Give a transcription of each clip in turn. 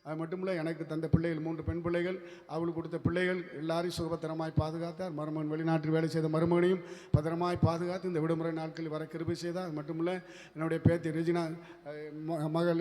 அது மட்டுமில்லை, எனக்கு தந்த பிள்ளைகள் 3 பெண் பிள்ளைகள், அவளுக்கு கொடுத்த பிள்ளைகள் எல்லாரையும் சுகபத்திரமாய் பாதுகாத்தார். மருமகன் வெளிநாட்டில் வேலை செய்த மருமகனையும் பத்திரமாய் பாதுகாத்து இந்த விடுமுறை நாட்களில் வர கிருபை செய்தார். அது மட்டுமில்லை, என்னுடைய பேத்தி ரெஜினா மகள்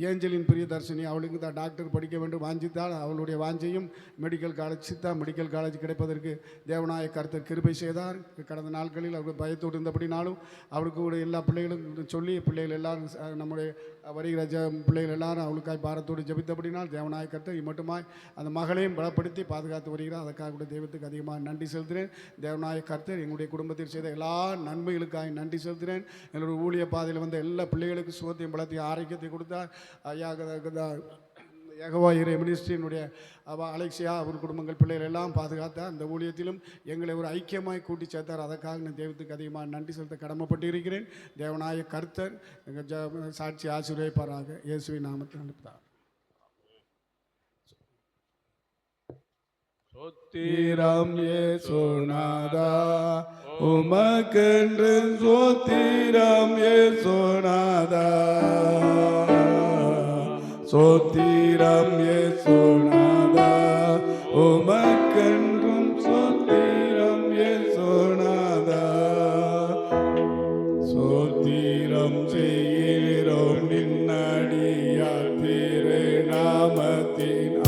ஏஞ்சலின் பிரியதர்ஷினி, அவளுக்கு தான் டாக்டர் படிக்க வேண்டும் வாஞ்சித்தாள். அவளுடைய வாஞ்சையும் medical college Siddha medical college கிடைப்பதற்கு தேவனாய கர்த்தர் கிருபை செய்தார். கடந்த நாட்களில் அவருக்கு பயத்தோடு இருந்தபடினாலும் அவளுக்கு கூட எல்லா பிள்ளைகளும் சொல்லி பிள்ளைகள் எல்லாரும் நம்முடைய வருகிற பிள்ளைகள் எல்லாரும் அவளுக்காய் பாரத்தோடு ஜபித்தபடினால் தேவனாய கர்த்தர் மட்டுமாய் அந்த மகளையும் பலப்படுத்தி பாதுகாத்து வருகிறார். அதற்காக கூட தெய்வத்துக்கு அதிகமாக நன்றி செலுத்துகிறேன். தேவனாய கர்த்தர் எங்களுடைய குடும்பத்தில் செய்த எல்லா நன்மைகளுக்காக நன்றி செலுத்துகிறேன். எங்களுடைய ஊழிய பாதையில் வந்த எல்லா பிள்ளைகளுக்கும் சுகத்தையும் பலத்தையும் ஆரோக்கியத்தை கொடுத்தார். யெகோவா ஈரே மினிஸ்ட்ரியினுடைய அலெக்சியா அவர் குடும்பங்கள் பிள்ளைகள் எல்லாம் பாதுகாத்தார். அந்த ஊழியத்திலும் எங்களை ஒரு ஐக்கியமாய் கூட்டி சேர்த்தார். அதற்காக நான் தெய்வத்துக்கு அதிகமாக நன்றி செலுத்த கடமைப்பட்டு இருக்கிறேன். தேவனாய கர்த்தர் எங்கள் சாட்சி ஆசீர்வதிப்பாராக. இயேசுவின் நாமத்தில் அனுப்புத்தார். சோத்திரம் இயேசுநாதா உமக்கென்று சோத்திரம் இயேசுநாதா சோத்திரம் இயேசுநாதா உமக்கென்றும் சோத்திரம் இயேசுநாதா சோத்திரம் செய்கிறோம் நின்னடியார் திரு நாமத்தின்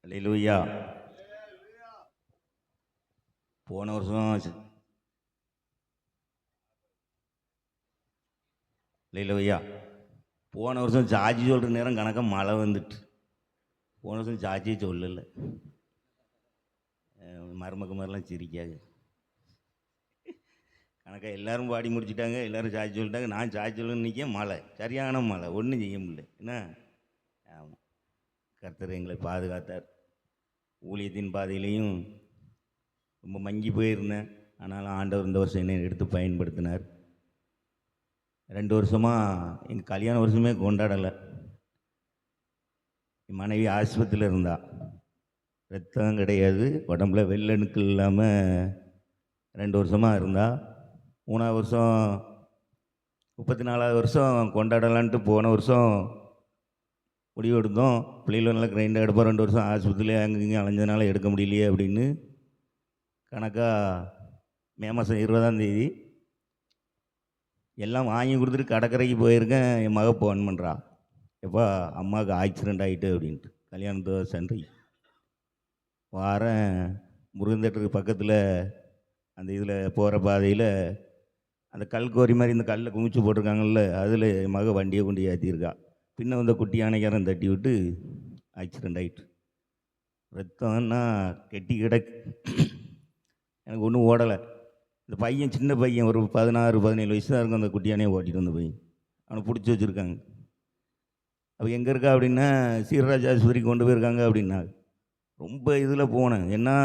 அல்லேலூயா. போன வருஷம் அல்லேலூயா. போன வருஷம் சாட்சி சொல்கிற நேரம் கணக்காக மழை வந்துட்டு போன வருஷம் சாட்சியை சொல்லலை. மருமக்க மாதிரிலாம் சிரிக்காது. கணக்காக எல்லோரும் பாடி முடிச்சுட்டாங்க, எல்லோரும் சாட்சி சொல்லிட்டாங்க. நான் சாட்சி சொல்லணும்னு நிற்க மழை, சரியான மழை, ஒன்றும் செய்ய முடியல. என்ன ஆமாம், கர்த்தர் எங்களை பாதுகாத்தார். ஊழியத்தின் பாதையிலையும் ரொம்ப மங்கி போயிருந்தேன். ஆனாலும் ஆண்டவர் இந்த வருஷம் என்னை எடுத்து பயன்படுத்தினார். 2 வருஷமாக எங்கள் கல்யாண வருஷமே கொண்டாடலை. என் மனைவி ஆஸ்பத்திரியில் இருந்தா. ரத்தம் கிடையாது, உடம்புல வெள்ளணுக்கள் இல்லாமல் 2 வருஷமாக இருந்தா. 3ஆவது வருஷம் 34வது வருஷம் கொண்டாடலான்ட்டு போன வருஷம் முடிவு எடுத்தோம். பிள்ளைகளும் நல்லா கிரைண்டாக எடுப்போம். 2 வருஷம் ஆஸ்பத்திரியில் அங்கேயும் அலைஞ்சதுனால எடுக்க முடியலையே அப்படின்னு கணக்காக மே மாதம் 20ஆம் தேதி எல்லாம் வாங்கி கொடுத்துட்டு கடற்கரைக்கு போயிருக்கேன். என் மக ஃபோன் பண்ணுறா, எப்பா அம்மாவுக்கு ஆக்சிடெண்ட் ஆகிட்டு அப்படின்ட்டு. கல்யாணத்தோ சென்று வாரேன். முருகன் தேட்டருக்கு பக்கத்தில் அந்த இதில் போகிற பாதையில் அந்த கல் கோரி மாதிரி இந்த கல்லில் குமிச்சு போட்டிருக்காங்கல்ல, அதில் என் மக வண்டியை கொண்டு ஏற்றிருக்கா. பின்ன வந்த குட்டி யானைக்காரன் தட்டி விட்டு ஆக்சிடெண்ட் ஆகிட்டு. ரத்தம்னா கெட்டி கிடக்கு. எனக்கு ஒன்றும் ஓடலை. இந்த பையன் சின்ன பையன் ஒரு 16-17 வயசு தான் இருக்கும். அந்த குட்டி யானையை ஓட்டிகிட்டு வந்த பையன் அவனை பிடிச்சி வச்சுருக்காங்க. அவள் எங்கே இருக்கா அப்படின்னா சீரராஜ் ஆஸ்பத்திரிக்கு கொண்டு போயிருக்காங்க அப்படின்னா. ரொம்ப இதில் போனேன். ஏன்னா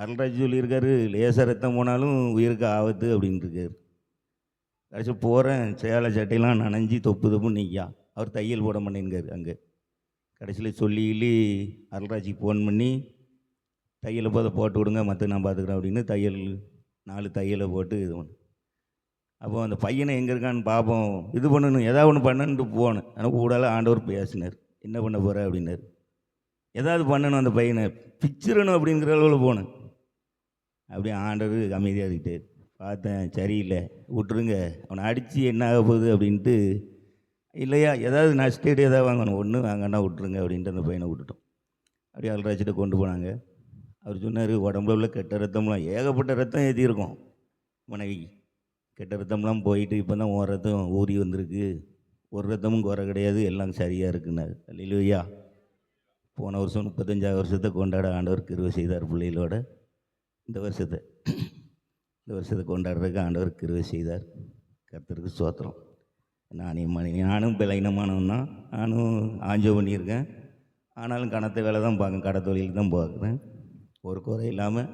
அருள்ராஜ் சொல்லியிருக்காரு, லேசாக ரத்தம் போனாலும் உயிருக்கு ஆபத்து அப்படின்ட்டு இருக்காரு. கடைசி போகிறேன், சேலை சட்டையெல்லாம் நனைஞ்சி தொப்பு நிற்கா. அவர் தையல் போட மாட்டேங்காரு அங்கே. கடைசியில் சொல்லி அருள்ராஜுக்கு ஃபோன் பண்ணி தையலை போட்டு விடுங்க, மற்ற நான் பார்த்துக்குறேன் அப்படின்னு 4 தையலை போட்டு இது பண்ணு. அப்போ அந்த பையனை எங்கே இருக்கான்னு பார்ப்போம், இது பண்ணணும், ஏதாவது ஒன்று பண்ணணுன்ட்டு போனேன். எனக்கு கூடால ஆண்டவர் பேசினார், என்ன பண்ண போகிற அப்படின்னாரு. ஏதாவது பண்ணணும், அந்த பையனை பிச்சிடணும் அப்படிங்கிற அளவில் போனேன். அப்படியே ஆண்டவர் அமைதியாக இருக்கிட்டே பார்த்தேன். சரியில்லை, விட்டுருங்க, அவனை அடித்து என்ன ஆக போகுது அப்படின்ட்டு. இல்லையா ஏதாவது நஷ்டேடு ஏதாவது வாங்கணும், ஒன்று வாங்கினா விட்டுருங்க அப்படின்ட்டு அந்த பையனை விட்டுட்டோம். அப்படியே அல்ராஜிட்ட கொண்டு போனாங்க. அவர் சொன்னார், உடம்புல உள்ள கெட்ட ரத்தம்லாம் ஏகப்பட்ட ரத்தம் ஏற்றிருக்கோம் மனைவிக்கு. கெட்ட ரத்தம்லாம் போயிட்டு இப்போ தான் ஒரு ரத்தம் ஊறி வந்திருக்கு, ஒரு ரத்தமும் குறை கிடையாது, எல்லாம் சரியாக இருக்குன்னாரு. அல்லேலூயா. போன வருஷம் 35 வருஷத்தை கொண்டாட ஆண்டவர் கிருபை செய்தார் பிள்ளைகளோட. இந்த வருஷத்தை கொண்டாடுறதுக்கு ஆண்டவர் கிருபை செய்தார். கர்த்தருக்கு ஸ்தோத்திரம். நானும் பலகீனமானவன் தான். நானும் ஆஞ்சோ பண்ணியிருக்கேன். ஆனாலும் கணத்தை வேலை தான் பார்க்கேன், கடை தொழில் தான் பார்க்குறேன். ஒரு குறை இல்லாமல்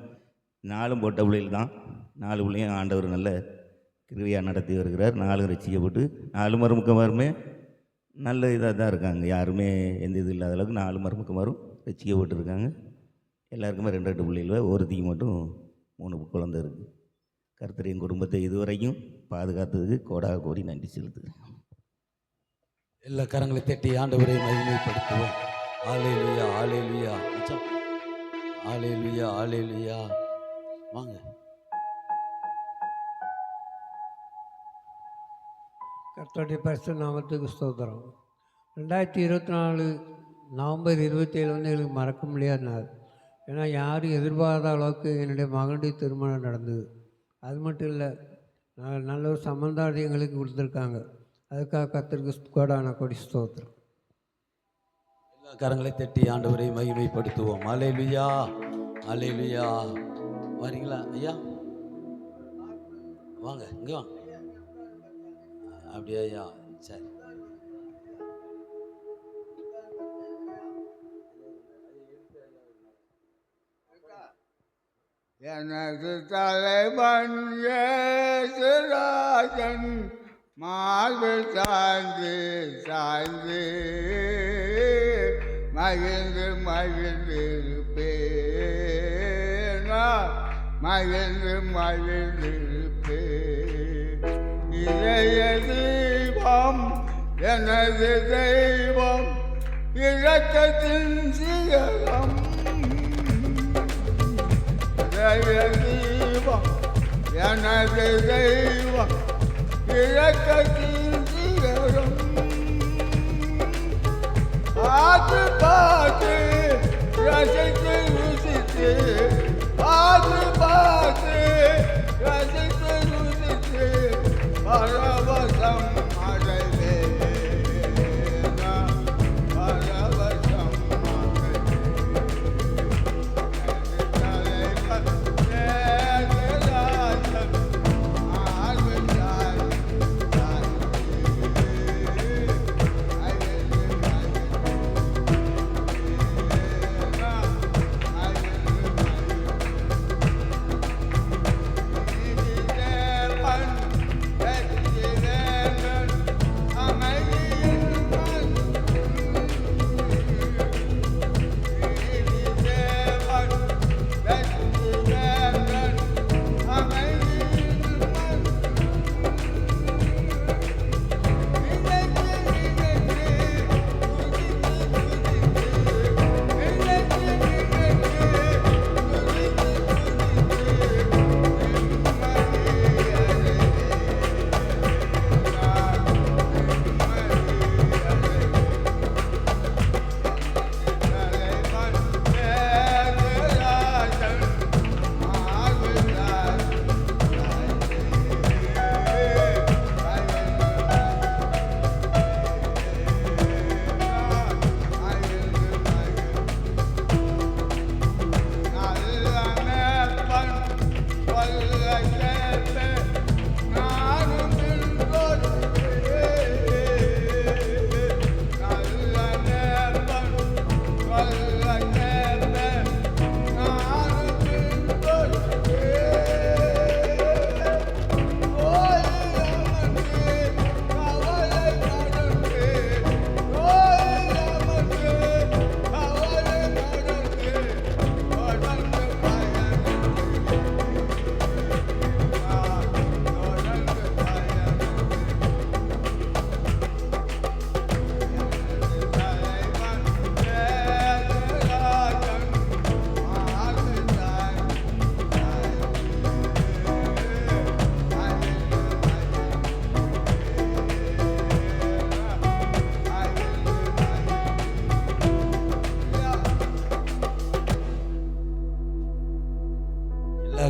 4 பொட்ட பிள்ளைகள் தான். 4 பிள்ளையும் ஆண்டவர் நல்ல கிருபையாக நடத்தி வருகிறார். 4 ரசிக்கப்பட்டு 4 மருமக்கமாருமே நல்ல இதாக தான் இருக்காங்க. யாருமே எந்த இது இல்லாத அளவுக்கு 4 மருமக்கமாரும் ரசிக்கப்பட்டு இருக்காங்க. எல்லாருக்குமே 2 பிள்ளைகள், ஒருத்திக்கு மட்டும் 3 குழந்தை இருக்குது. கர்த்தரின் குடும்பத்தை இதுவரைக்கும் பாதுகாத்ததுக்கு கோடாக கோடி நன்றி செலுத்துகிறேன். எல்லா கரங்களை தட்டி ஆண்டவரை மகிமைப்படுத்துவோம். ஆலேலுயா, ஆலேலுயா, மச்சான். Alleluia, alleluia. வாங்க. கர்த்தருடைய பரிசுத்த நாமத்துக்கு ஸ்தோத்திரம். 2024 நவம்பர் 27 வந்து எனக்கு மறக்க முடியாத நாள். ஏன்னா யாரும் எதிர்பாராத அளவுக்கு என்னுடைய மகனுடைய திருமணம் நடந்தது. அது மட்டும் இல்லை, நல்ல ஒரு சம்பந்தாடி எங்களுக்கு கொடுத்துருக்காங்க. அதுக்காக கர்த்தருக்கு கோடான கோடி ஸ்தோத்திரம். எல்லா கரங்களை தட்டி ஆண்டவரை மகிமைப்படுத்துவோம். ஆலேலுயா, ஆலேலுயா. வரீங்களா ஐயா? வாங்க, இங்கே வாங்க. அப்படியா ஐயா? சரி. எனது தலைவன் இயேசுராஜன் மார்பில் சாய்ந்து சாய்ந்து மகிழ்ந்து மகிழ்ந்திருப்பேன், மகிழ்ந்து மகிழ்ந்திருப்பேன். இதய தெய்வம் எனது தெய்வம், இரக்கத்தின் சிகரம். தெய்வம் எனது தெய்வம், இரக்கத்தின் சிகரம். பார்த்து பார்த்து ரசித்து ருசித்து, பார்த்து பார்த்து ரசித்து ருசித்து பரவசம் அடைவேன், பரவசம்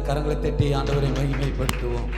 கரங்களை தட்டி ஆண்டவரை மகிமைப்படுத்துவோம்.